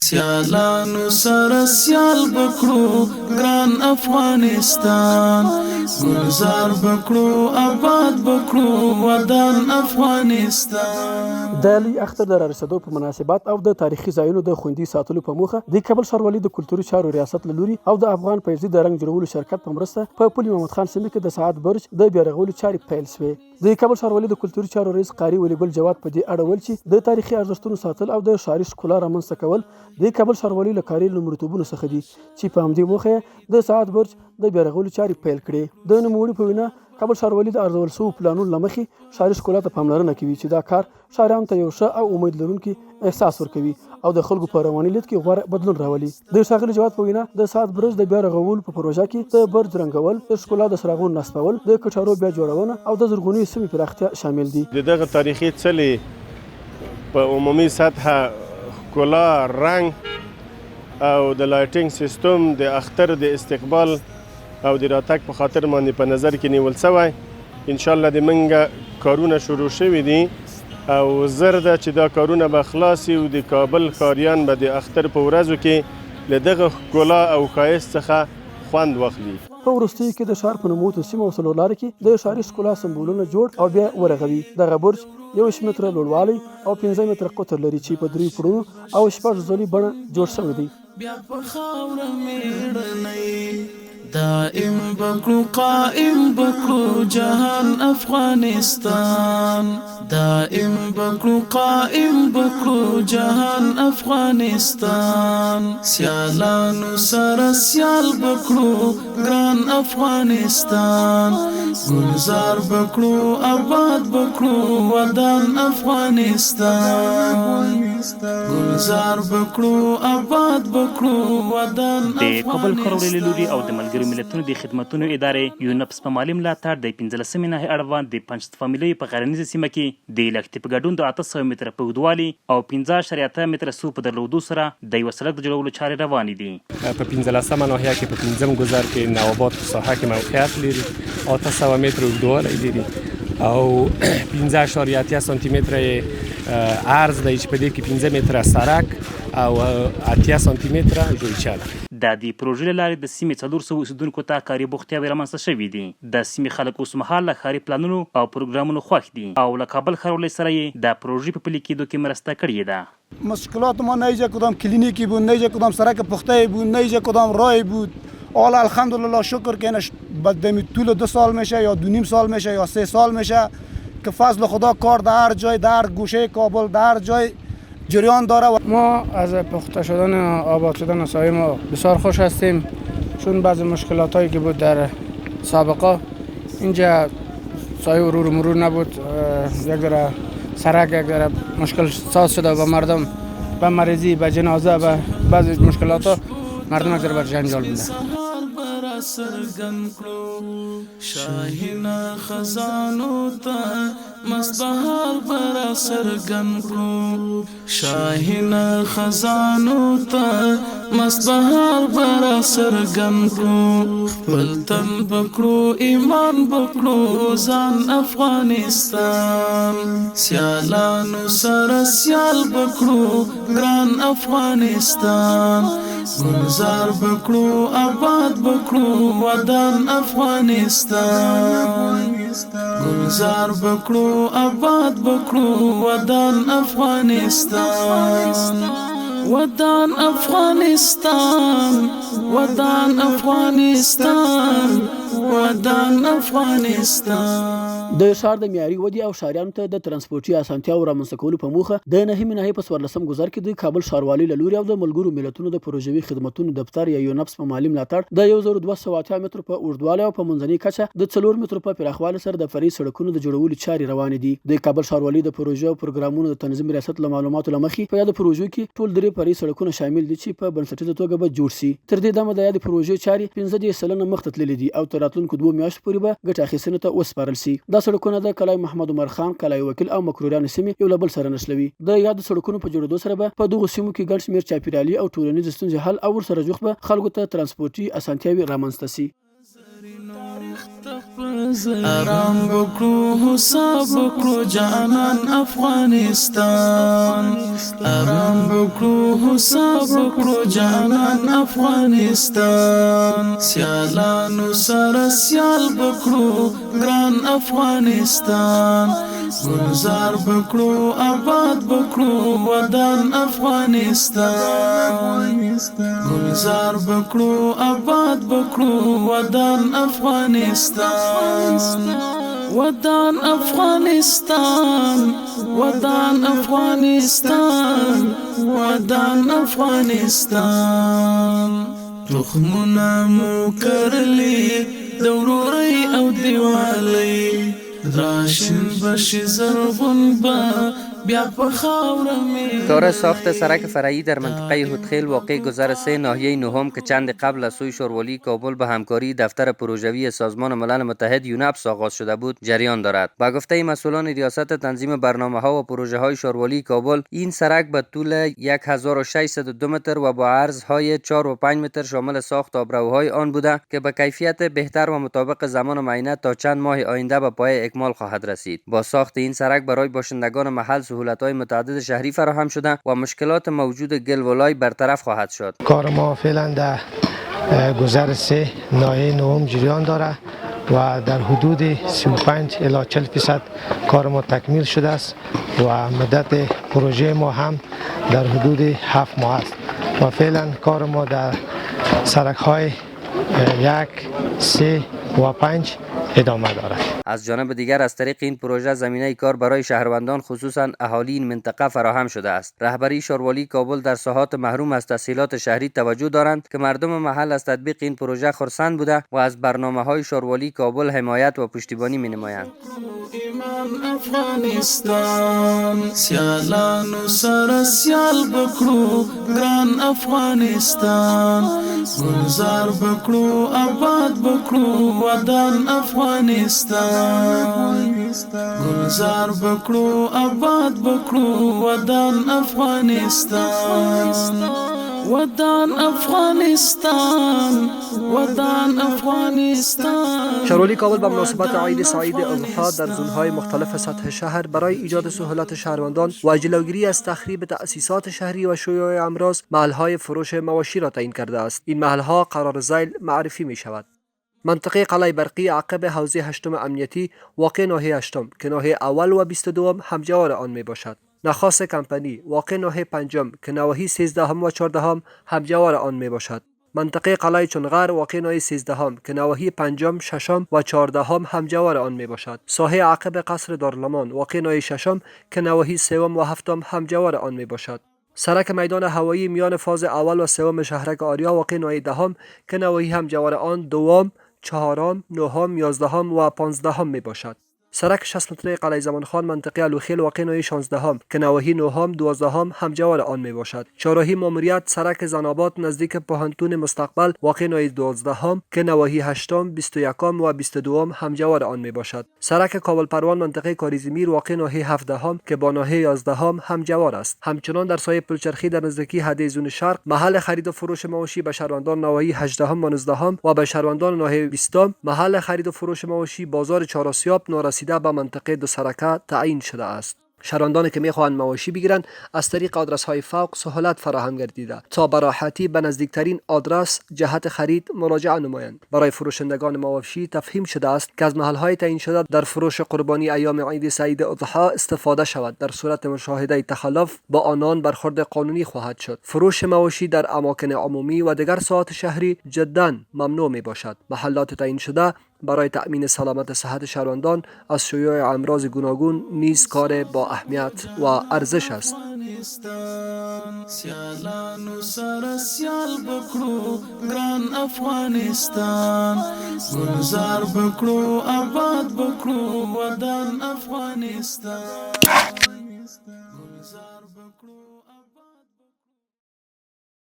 سیالانو سره سیال بکړو ګران افغانستان گلزار بکړو آباد بکړو ودان افغانستان. د لوی اختر د رارسېدو په مناسبت او د تاریخي ځایونو د خوندي ساتلو په موخه د کابل ښاروالۍ د کلتوري چارو ریاست له لوري او د افغان پایزي د رنګ جوړولو شرکت په مرسته په پل محمد خان سیمه کې د ساعت برج د بیا رغولو چارې پیل شوې. د کابل ښاروالۍ د کلتوري چارو رئیس قاري ولی ګل جواد په دې اړه ویل چې د تاریخي ارزښتونو ساتل او د ښاري ښکلا رامنځته کول د کابل ښاروالۍ له کاري لومړیتوبونو څخه دي چې په همدې موخه د ساعت برج د بیا رغولو چارې پیل کړې. د نوموړي په وینا کابل ښاروالۍ د ارزول شوو پلانونو له مخې ښاري ښکلا ته پاملرنه کوي چې دا کار ښاریانو ته یو ښه او امید لرونکي احساس ورکوي او د خلکو په رواني لید کې غوره بدلون راولي. د ښاغلي جواد په وینا د ساعت برج د بیا رغولو په پروژه کې د برج رنګول، د ښکلا د څراغونو نصبول، د کټارو بیا جوړونه او د زرغونې سیمې پراختیا شامل دي. دغه تاریخي څلي په عمومي سطحه ښکلا، رنګ او د لایټینګ سیستم د اختر د استقبال او د راتګ په خاطر باندې په نظر کې نیول شوی. ان شاء الله د منګه کارونه شروع شوي دي او زر ده چې دا کارونه به خلاص او د کابل ښاریان به د اختر په ورځو کې له دغه ښکلا او ښایست څخه خوند واخلي. په وروستیو کې د ښار په نوموتو سیمو او څلورلارو کې د ښاري ښکلا سمبولونه جوړ او بیا ورغوي. دغه برج 1 متره لوړوالی او 15 متره قطر لري چې په 3 پوړونو او 6 ځلي بڼه جوړ شوی دی. بیا په خاوره میړنۍ دائم بکړو قائم بکړو جهان افغانستان، دائم بکړو قائم بکړو جهان افغانستان. سیالانو سره سیال بکړو ګران افغانستان، گلزار بکړو آباد بکړو ودان افغانستان، گلزار بکړو آباد بکړو ودان افغانستان. د کابل ښاروالۍ له لوري او د ملګرو ملتونو د خدمتونو ادارې یونپس په مالي ملاتړ د 15مې ناحیې اړوند د پنجست فامیلیو په غرنیزه سیمه کې د لښتې په ګډون د 800 متره په اوږدوالي او 15.8 متره سور په درلودو سره د یوه سړک د جوړولو چارې روانې دي. په 15مه ناحیه کې په 5م ګذر کې نوآباد په ساحه کې موقعیت لري، 800 متره اوږدوالی لري او 15.8 سانتي متره عرض دی چې په دې کې 15 متره سړک او 8 سانتي متره جوړچه ده. د دې پروژې له لارې د سیمې 400 اوسېدونکو ته کاري بوختیاوې رامنځته شوي دي. د سیمې خلک اوس مهال له ښاري پلانونو او پروګرامونو خوښ دي او له کابل ښاروالۍ سره یې د پروژې په پلي کېدو کې مرسته کړې ده. مشکلات ما نه ایجا کدام کلینیکی بود، نه ایجا کدام سرک پخته بود، نه ایجا کدام راه بود. حالا الحمدلله شکر که اینش بدمی طول 2 سال میشه یا 2.5 سال میشه یا 3 سال میشه که فضل خدا کار در هر جای، در گوشه کابل، در هر جای جریان داره. ما از پخته شدن و آباد شدن سایه ما بسیار خوش هستیم، چون بعضی مشکلات هایی که بود در سابقه اینجا سایه مرور نبود، یک ذره سرک یک ذره مشکل ساز شده و مردم به مریضی، به جنازه، به بعضی مشکلات مردم یک ذره بر جنجال بوده. سرګن کړو شاهینا خزانو ته مست بهار برا سرګن کړو، شاهینا خزانو ته مست بهار برا سرګن کړو. خپل تن بکړو ایمان بکړو ځان افغانستان، سیالانو سره سیال بکړو ګران افغانستان، گلزار بکړو آباد بکړو ودان افغانستان، گلزار بکړو آباد بکړو ودان افغانستان، ودان افغانستان، ودان افغانستان، ودان افغانستان. د ښار د معیاري ودې او ښاریانو ته د ترانسپورتي اسانتیاو رامنځته کولو په موخه د 9مې ناحیې په 14م ګذر کې د کابل ښاروالۍ له لوري او د ملګرو ملتونو د پروژوي خدمتونو دفتر یا یونپس په مالي ملاتړ د 1280 مترو په اوږدوالي او په منځنۍ کچه د 4 مترو په پراخوالي سره د فرعي سړکونو د جوړولو چارې روانې دي. د کابل ښاروالۍ د پروژو او پروګرامونو د تنظیم ریاست له معلوماتو له مخې په یاد پروژو کې ټول 3 فرعي سړکونه شامل دي چې په بنسټیزه توګه به جوړ شي. تر دې دمه د یاد پروژې چارې 15% مخته تللې دي او تر راتلونکو 2 میاشتو پورې به ګټه اخیستنې ته وسپارل شي. دا سړکونه د کلای محمد عمر خان، کلای وکیل او مکروریانو سیمې یو له بل سره نښلوي. د یاد سړکونو په جوړېدو سره به په دغو سیمو کې ګڼ شمېر چاپیریالي او ټولنیز ستونزې حل او ورسره جوخت به خلکو ته ترانسپورتي اسانتیاوې رامنځته شي. آرام بکړو حساب بکړو جانان افغانستان آرام بکړو حساب بکړو جانان افغانستان سیالانو سره سیال بکړو ګران افغانستان گلزار بکړو آباد بکړو ودان افغانستان گلزار بکړو آباد بکړو ودان افغانستان ودان افغانستان ودان افغانستان ودان افغانستان تخمنا مو کرلی دوروري او دیوالی راشن بشی زرغون با بیا په خاور می کار ساخت سرک فرعی در منطقه هودخیل واقع گذر 3 ناحیه نهم که چند قبل از سوی شوروالی کابل به همکاری دفتر پروژوی سازمان ملل متحد یونپس آغاز شده بود جریان دارد. با گفته مسئولان ریاست تنظیم برنامه‌ها و پروژه های شوروالی کابل این سرک به طول 1602 متر و با عرضهای 4 و 5 متر شامل ساخت آبروهای آن بوده که به کیفیت بهتر و مطابق زمان معینه تا چند ماه آینده به پای اکمال خواهد رسید. با ساخت این سرک برای باشندگان محل سهولت‌های متعدد شهری فراهم شده و مشکلات موجود گلولای برطرف خواهد شد. کار ما فعلا در گذر 3 ناحیه نهم جریان داره و در حدود 35 الی 40% کار ما تکمیل شده است و مدت پروژه ما هم در حدود 7 ماه است و فعلا کار ما در سرک‌های 1 3 و 5 ادامه دارد. از جانب دیگر از طریق این پروژه زمینه کار برای شهروندان خصوصا اهالی این منطقه فراهم شده است. رهبری شوروالی کابل در ساحات محروم از تسهیلات شهری توجه دارند که مردم محل از تطبیق این پروژه خرسند بوده و از برنامه‌های شوروالی کابل حمایت و پشتیبانی می‌نمایند. افغانستان سیالانو سره سیال بکړو ګران افغانستان گلزار بکړو آباد بکړو ودان افغانستان گلزار بکړو آباد بکړو ودان افغانستان ودان افغانستان ودان افغانستان. شوروالی کابل به مناسبت عید سعید الاضحی در زونهای مختلف سطح شهر برای ایجاد سهولت شهروندان و جلوگیری از تخریب تأسیسات شهری و شیوع امراض محل‌های فروش مواشی را تعیین کرده است. این محل‌ها قرار ذیل معرفی می شود. منطقه قلعه برقی عقب حوزه 8 امنیتی واقع ناحیه 8 که ناحیه اول و 22 همجوار آن می باشد. نخاس کمپانی واقع ناحیه 5 که نواحی 13 و 14 همجوار آن می باشد. منطقه قلعه چونغر واقع ناحیه 13 که نواحی 5 6 و 14 همجوار آن می باشد. ساحه عقب قصر دارالمان واقع ناحیه 6 که نواحی 3 و 7 همجوار آن می باشد. سرک میدان هوایی میان فاز اول و 3 شهرک آریا واقع ناحیه 10 که نواحی همجوار آن 2 4 9 11 و 15 می باشد. سرک 60 متری قلعه زمانخان منطقه الوخیل واقع ناحیه 16 که نواحی 9 12 همجوار آن می باشد. چهارراهی ماموریت سرک زناباد نزدیک پوهنتون مستقبل واقع ناحیه 12 که نواحی 8 21 و 22 همجوار آن می باشد. سرک کابل پروان منطقه کاریزمیر واقع ناحیه 17 که با ناحیه 11 همجوار است. همچنان در سایه پلچرخی در نزدیکی حده زون شرق محل خرید و فروش مواشی به شهروندان نواحی 18 و 19 و به شهروندان ناحیه 20 محل خرید و فروش مواشی بازار چهار آسیاب نورسیده به منطقه دو سرکه تعیین شده است. شهروندانی که میخواهند مواشی بگیرند از طریق آدرس های فوق سهولت فراهم گردیده تا به راحتی به نزدیکترین آدرس جهت خرید مراجعه نمایند. برای فروشندگان مواشی تفهیم شده است که از محل های تعیین شده در فروش قربانی ایام عید سعید الاضحی استفاده شود. در صورت مشاهده تخلف با آنان برخورد قانونی خواهد شد. فروش مواشی در اماکن عمومی و دیگر ساعات شهری جدا ممنوع می باشد. محلات تعیین شده برای تأمین سلامت صحت شهروندان از شیوع امراض گوناگون نیز کار با اهمیت و ارزش است. سیالانو سره سیال بکړو ګران افغانستان گلزار بکړو آباد بکړو ودان افغانستان.